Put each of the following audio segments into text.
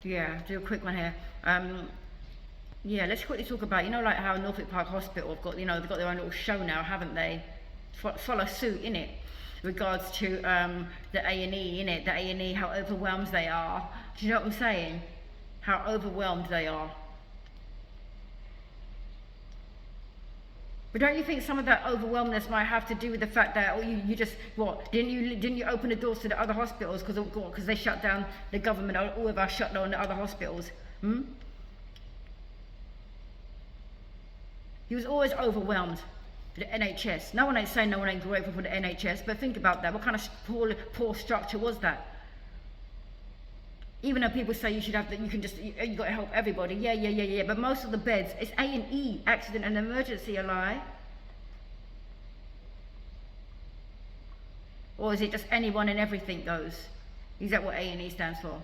Yeah, do a quick one here. Yeah, let's quickly talk about, you know, like how Northwick Park Hospital have got, you know, they've got their own little show now, haven't they? Follow suit, innit? Regards to the A&E, innit? The A&E, how overwhelmed they are. Do you know what I'm saying? How overwhelmed they are. But don't you think some of that overwhelmness might have to do with the fact that, or you just, what, didn't you open the doors to the other hospitals because they shut down, the government, all of us shut down the other hospitals? He was always overwhelmed with the NHS. No one ain't saying no one ain't grateful for the NHS, but think about that. What kind of poor structure was that? Even though people say you should have that, you got to help everybody. Yeah. But most of the beds, it's A&E, accident and emergency, a lie. Or is it just anyone and everything goes? Is that what A&E stands for?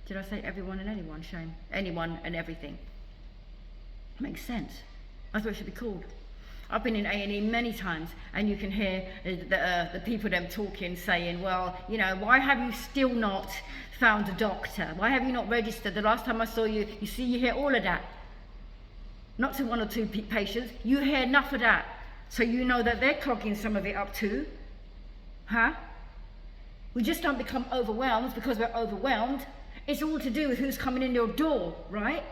Did I say everyone and anyone, Shane? Anyone and everything. Makes sense. That's what it should be called. I've been in A&E many times, and you can hear the people them talking, saying, well, you know, why have you still not found a doctor? Why have you not registered? The last time I saw you, you hear all of that. Not to one or two patients, you hear enough of that. So you know that they're clogging some of it up too. Huh? We just don't become overwhelmed because we're overwhelmed. It's all to do with who's coming in your door, right?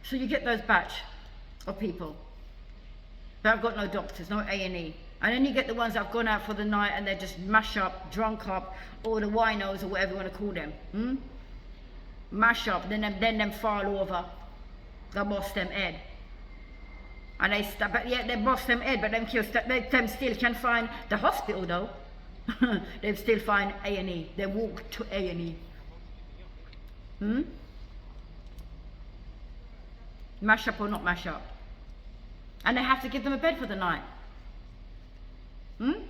So you get those batch of people that have got no doctors, no A&E. And then you get the ones that have gone out for the night and they're just mash up, drunk up, or the winos or whatever you want to call them. Mash up, then them fall over. They boss them head. And they boss them head, but them still can find the hospital though. They still find A&E. They walk to A&E. Mash up or not mash up. And they have to give them a bed for the night. You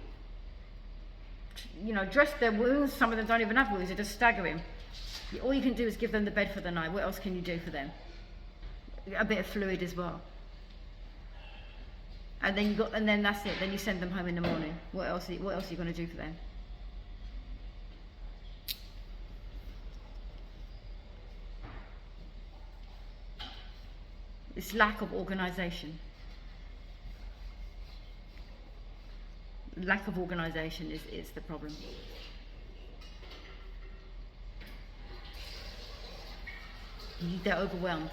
know, dress their wounds. Some of them don't even have wounds, they're just staggering. All you can do is give them the bed for the night. What else can you do for them? A bit of fluid as well. And then that's it. Then you send them home in the morning. What else are you going to do for them? It's lack of organisation. Lack of organisation is the problem. They're overwhelmed.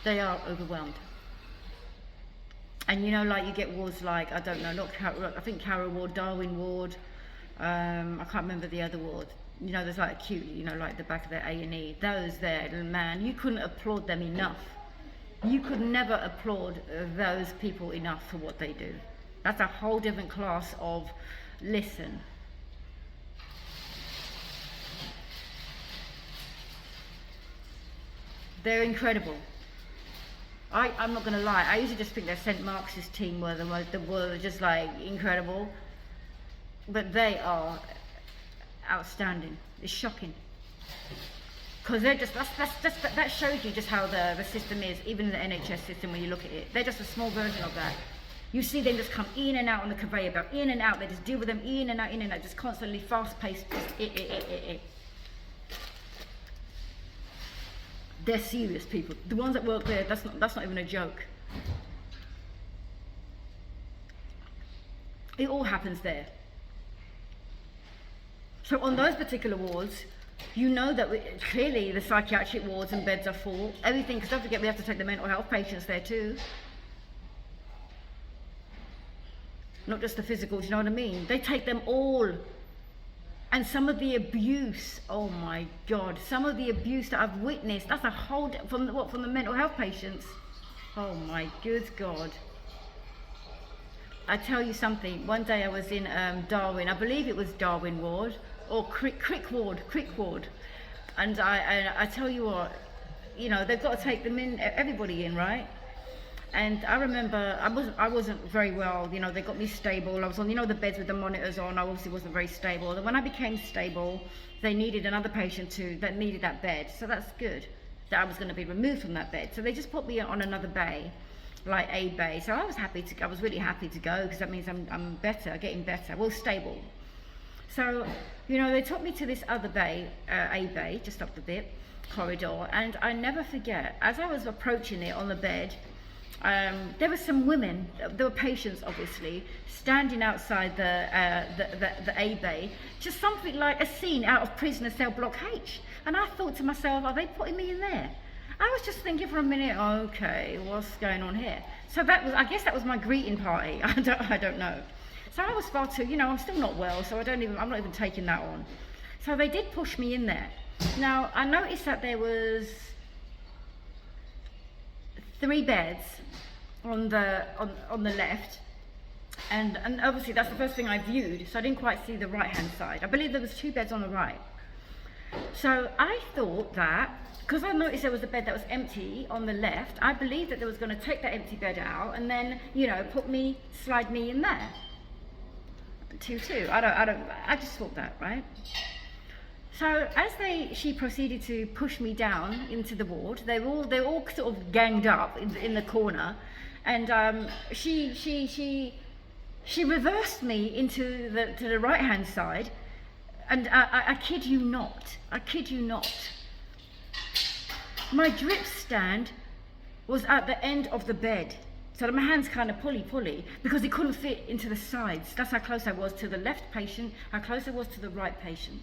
They are overwhelmed. And you know, like you get wards like, I don't know, I think Carroll Ward, Darwin Ward, I can't remember the other ward. You know, there's like acute, you know, like the back of the A&E. Those there, man, you couldn't applaud them enough. You could never applaud those people enough for what they do. That's a whole different class of, listen. They're incredible. I'm not going to lie, I used to just think that St. Mark's team were just like incredible. But they are outstanding. It's shocking. Because they're just, that shows you just how the system is, even the NHS system when you look at it. They're just a small version of that. You see them just come in and out on the conveyor belt, in and out. They just deal with them in and out, just constantly fast-paced. They're serious people. The ones that work there, that's not even a joke. It all happens there. So on those particular wards, you know that clearly the psychiatric wards and beds are full. Everything, because don't forget we have to take the mental health patients there too. Not just the physical, do you know what I mean? They take them all. And some of the abuse, oh my God, some of the abuse that I've witnessed, that's a whole, from the mental health patients. Oh my good God. I tell you something, one day I was in Darwin, I believe it was Darwin Ward, or Crick Ward, and I tell you what, you know, they've got to take them in, everybody in, right? And I remember I wasn't very well, you know, they got me stable. I was on, you know, the beds with the monitors on. I obviously wasn't very stable. And when I became stable, they needed another patient that needed that bed. So that's good that I was going to be removed from that bed. So they just put me on another bay, like A bay. So I was really happy to go, because that means I'm better, getting better, well, stable. So, you know, they took me to this other bay, A bay, just up the bit, corridor. And I never forget, as I was approaching it on the bed, there were some women, there were patients obviously, standing outside the A bay, just something like a scene out of Prisoner Cell Block H. And I thought to myself, are they putting me in there? I was just thinking for a minute, okay, what's going on here? So I guess that was my greeting party. I don't know. So I was far too, you know, I'm still not well, so I'm not even taking that on. So they did push me in there. Now, I noticed that there was 3 beds on the left, and obviously that's the first thing I viewed, so I didn't quite see the right hand side. I believe there was 2 beds on the right. So I thought that, because I noticed there was a bed that was empty on the left, I believed that they was going to take that empty bed out and then, you know, slide me in there. 2-2. I just thought that, right? So as she proceeded to push me down into the ward, they all sort of ganged up in the corner, and she reversed me into the right hand side, and I kid you not, my drip stand was at the end of the bed. So my hand's kind of pulley, because it couldn't fit into the sides. That's how close I was to the left patient, how close I was to the right patient.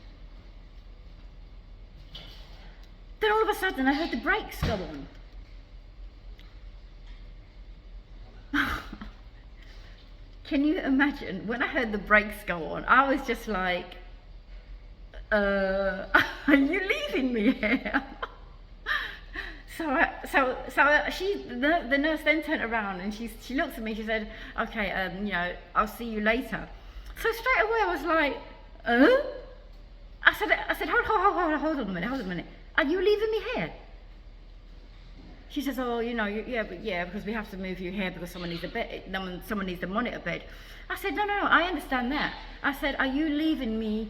Then all of a sudden I heard the brakes go on. Can you imagine, when I heard the brakes go on, I was just like, are you leaving me here? So the nurse then turned around and she looked at me, she said, okay, you know, I'll see you later. So straight away I was like, I said, hold on a minute. Are you leaving me here? She says, oh, you know, yeah, because we have to move you here because someone needs a bed, someone needs the monitor bed. I said, no, I understand that. I said, are you leaving me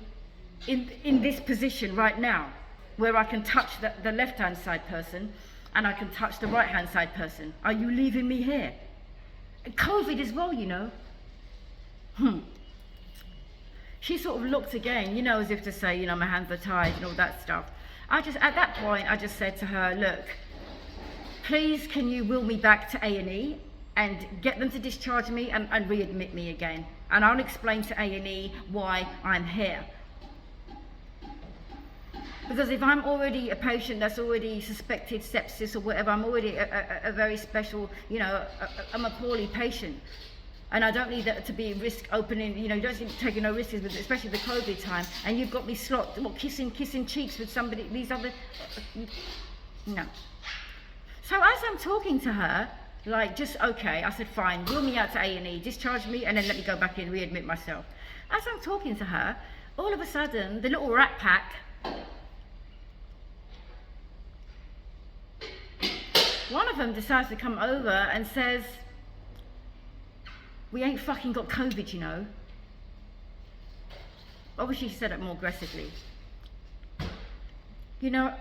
in this position right now, where I can touch the left-hand side person and I can touch the right-hand side person? Are you leaving me here? COVID as well, you know. She sort of looked again, you know, as if to say, you know, my hands are tied and all that stuff. At that point, I just said to her, look, please can you wheel me back to A&E and get them to discharge me and readmit me again. And I'll explain to A&E why I'm here. Because if I'm already a patient that's already suspected sepsis or whatever, I'm already a very special, you know, I'm a poorly patient. And I don't need that to be risk opening, you know, you don't need to take no risks, especially the COVID time. And you've got me kissing cheeks with somebody, these other, no. So as I'm talking to her, like, just okay, I said, fine, wheel me out to A&E, discharge me, and then let me go back in and readmit myself. As I'm talking to her, all of a sudden, the little rat pack, one of them decides to come over and says, we ain't fucking got COVID, you know. Obviously she said it more aggressively. You know,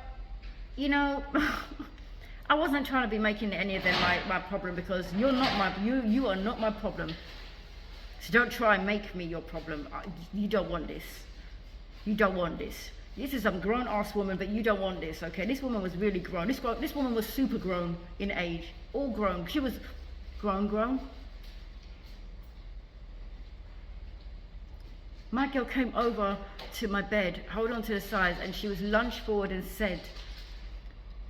I wasn't trying to be making any of them my problem, because you are not my problem. So don't try and make me your problem. You don't want this. You don't want this. This is some grown ass woman, but you don't want this, okay? This woman was really grown. This woman was super grown in age, all grown. She was grown. My girl came over to my bed, hold on to the sides, and she was lunged forward and said,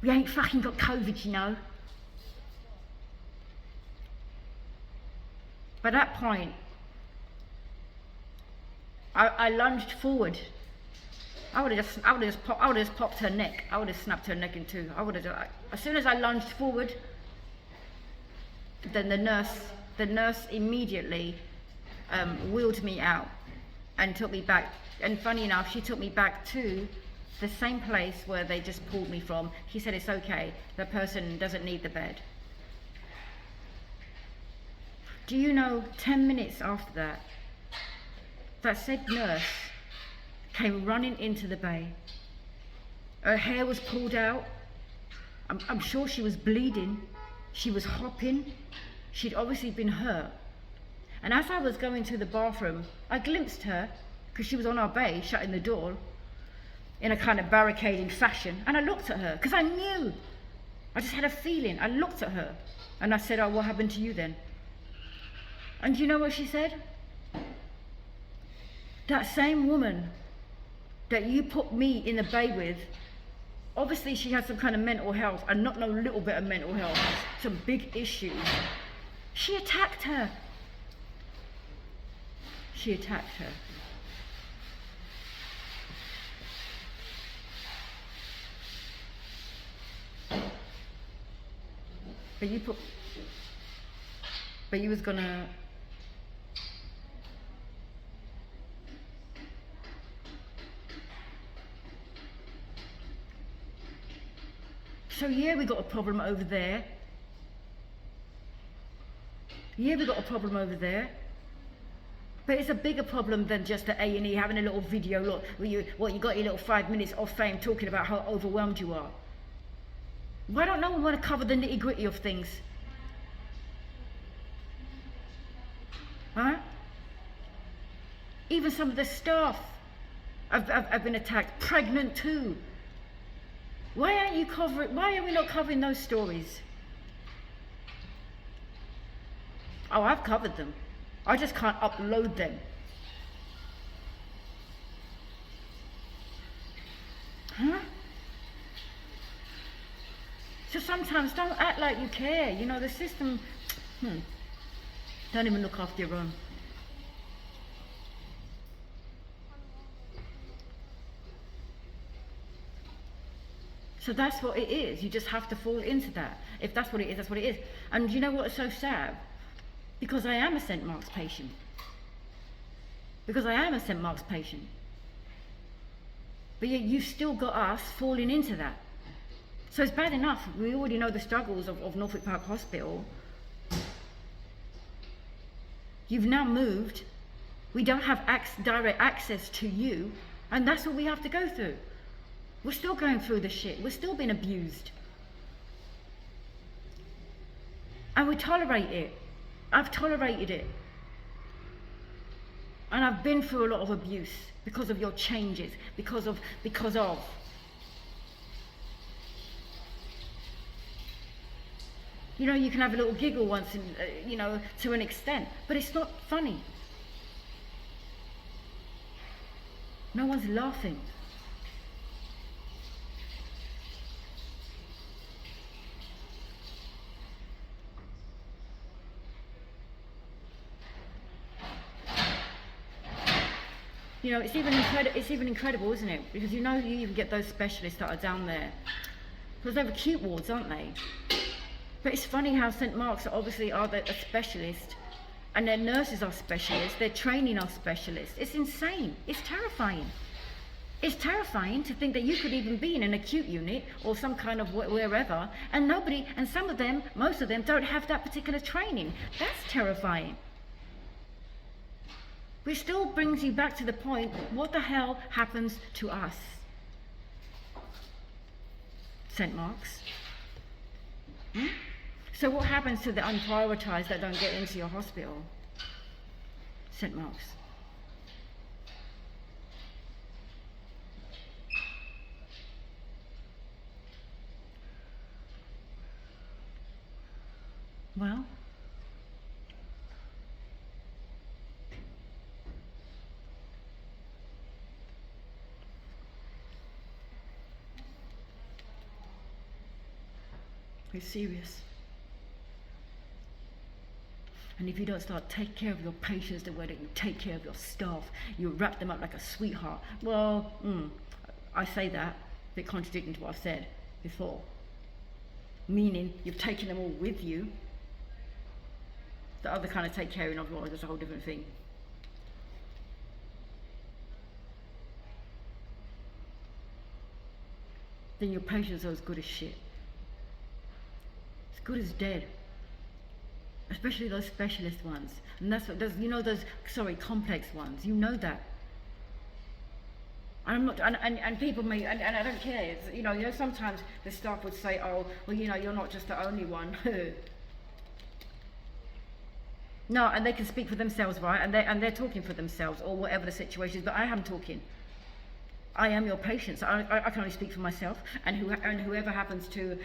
we ain't fucking got COVID, you know. By that point, I lunged forward. I would have just popped her neck. I would have snapped her neck in two. As soon as I lunged forward, then the nurse immediately wheeled me out and took me back. And funny enough, she took me back to the same place where they just pulled me from. She said, it's okay, the person doesn't need the bed. Do you know, 10 minutes after that, that said nurse came running into the bay. Her hair was pulled out. I'm sure she was bleeding. She was hopping. She'd obviously been hurt. And as I was going to the bathroom, I glimpsed her, because she was on our bay, shutting the door, in a kind of barricading fashion. And I looked at her, because I knew. I just had a feeling. I looked at her, and I said, oh, what happened to you then? And do you know what she said? That same woman that you put me in the bay with, obviously she had some kind of mental health, and not no little bit of mental health, some big issues. She attacked her. She attacked her. But you was gonna, so yeah, we got a problem over there. Yeah, we got a problem over there. But it's a bigger problem than just the A&E having a little video, look, where you got your little 5 minutes of fame talking about how overwhelmed you are. Why don't no one want to cover the nitty gritty of things? Huh? Even some of the staff have been attacked, pregnant too. Why are we not covering those stories? Oh, I've covered them. I just can't upload them. Huh? So sometimes don't act like you care. You know, the system, don't even look after your own. So that's what it is. You just have to fall into that. If that's what it is, that's what it is. And you know what's so sad? Because I am a St. Mark's patient. Because I am a St. Mark's patient. But yet you've still got us falling into that. So it's bad enough. We already know the struggles of Northwick Park Hospital. You've now moved. We don't have direct access to you. And that's what we have to go through. We're still going through the shit. We're still being abused. And we tolerate it. I've tolerated it. And I've been through a lot of abuse because of your changes, because of. You know, you can have a little giggle once, to an extent, but it's not funny. No one's laughing. You know, it's even incredible, isn't it? Because you even get those specialists that are down there. Because they're acute wards, aren't they? But it's funny how St. Mark's obviously are a specialist, and their nurses are specialists, their training are specialists. It's insane. It's terrifying. It's terrifying to think that you could even be in an acute unit or some kind of wherever, and most of them don't have that particular training. That's terrifying. Which still brings you back to the point, what the hell happens to us? St. Mark's? So what happens to the unprioritised that don't get into your hospital? St. Mark's. Well, it's serious. And if you don't start taking care of your patients the way that you take care of your staff, you wrap them up like a sweetheart. Well, I say that, a bit contradicting to what I've said before. Meaning, you've taken them all with you. The other kind of take caring of yours is a whole different thing. Then your patients are as good as shit. As good as dead. especially those specialist ones. And that's what those, you know, those, sorry, complex ones. You know that. I'm not, and people may, and I don't care. It's, you know, sometimes the staff would say, oh, well, you know, you're not just the only one. No, and they can speak for themselves, right? And they're talking for themselves, or whatever the situation is. But I am talking. I am your patient, so I can only speak for myself. And whoever happens to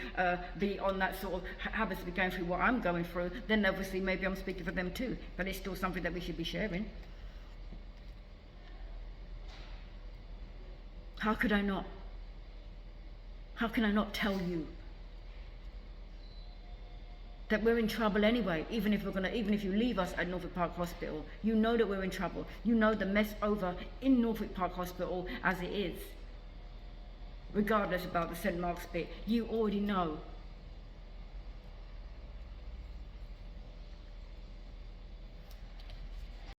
be on that sort of, happens to be going through what I'm going through, then obviously maybe I'm speaking for them too. But it's still something that we should be sharing. How could I not? How can I not tell you that we're in trouble anyway? Even if you leave us at Northwick Park Hospital, you know that we're in trouble. You know the mess over in Northwick Park Hospital as it is. Regardless about the St. Mark's bit, you already know